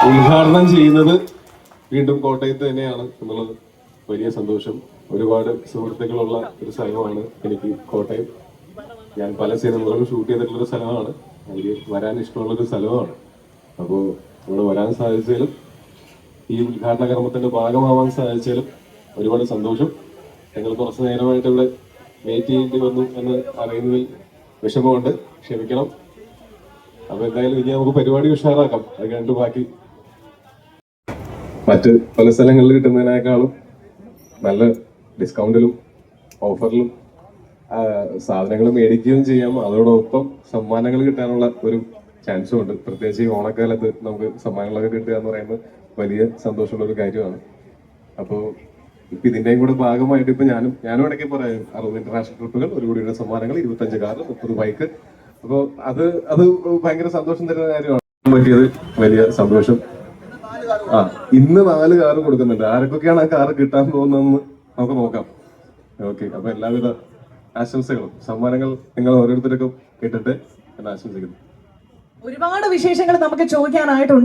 ഉദ്ഘാടനം ചെയ്യുന്നത് വീണ്ടും കോട്ടയത്ത് തന്നെയാണ് എന്നുള്ളത് വലിയ സന്തോഷം. ഒരുപാട് സുഹൃത്തുക്കളുള്ള ഒരു സ്ഥലമാണ് എനിക്ക് കോട്ടയം. ഞാൻ പല സിനിമകളും ഷൂട്ട് ചെയ്തിട്ടുള്ളൊരു സ്ഥലമാണ്. എനിക്ക് വരാൻ ഇഷ്ടമുള്ളൊരു സ്ഥലമാണ്. അപ്പോൾ ഇവിടെ വരാൻ സാധിച്ചാലും ഈ ഉദ്ഘാടന കർമ്മത്തിന്റെ ഭാഗമാവാൻ സാധിച്ചാലും ഒരുപാട് സന്തോഷം. ഞങ്ങൾ കുറച്ച് നേരമായിട്ട് ഇവിടെ വെയിറ്റ് ചെയ്യേണ്ടി വന്നു എന്ന് അറിയുന്നതിൽ വിഷമമുണ്ട്, ക്ഷമിക്കണം. അപ്പൊ എന്തായാലും ഇനി നമുക്ക് പരിപാടി ഉഷാറാക്കാം. അത് കഴിഞ്ഞിട്ട് ബാക്കി മറ്റ് പല സ്ഥലങ്ങളിൽ കിട്ടുന്നതിനേക്കാളും നല്ല ഡിസ്കൗണ്ടിലും ഓഫറിലും സാധനങ്ങൾ മേടിക്കുകയും ചെയ്യാം. അതോടൊപ്പം സമ്മാനങ്ങൾ കിട്ടാനുള്ള ഒരു ചാൻസും ഉണ്ട്. പ്രത്യേകിച്ച് ഈ ഓണക്കാലത്ത് നമുക്ക് സമ്മാനങ്ങളൊക്കെ കിട്ടുക എന്ന് പറയുന്നത് വലിയ സന്തോഷമുള്ള ഒരു കാര്യമാണ്. അപ്പോൾ ഇപ്പൊ ഇതിന്റെയും കൂടെ ഭാഗമായിട്ട് ഇപ്പൊ ഞാനും ഇടയ്ക്ക് പറയാം 60 ഇന്റർനാഷണൽ ട്രിപ്പുകൾ, 1 കോടിയുടെ സമ്മാനങ്ങൾ, 25 കാർ, 30 ബൈക്ക്. അപ്പോൾ അത് ഭയങ്കര സന്തോഷം തരുന്ന കാര്യമാണ്. പറ്റിയത് വലിയ സന്തോഷം. ഇന്ന് 4 കാറ് കൊടുക്കുന്നുണ്ട്. ആരൊക്കെയാണ് ആ കാറ് കിട്ടാൻ പോകുന്നതെന്ന് നമുക്ക് നോക്കാം. ഓക്കെ, അപ്പൊ എല്ലാവിധ ആശംസകളും സമ്മാനങ്ങൾ നിങ്ങൾ ഓരോരുത്തർക്കും കിട്ടട്ടെ എന്ന് ആശംസിക്കുന്നു. ഒരുപാട് വിശേഷങ്ങൾ നമുക്ക് ചോദിക്കാനായിട്ടുണ്ട്.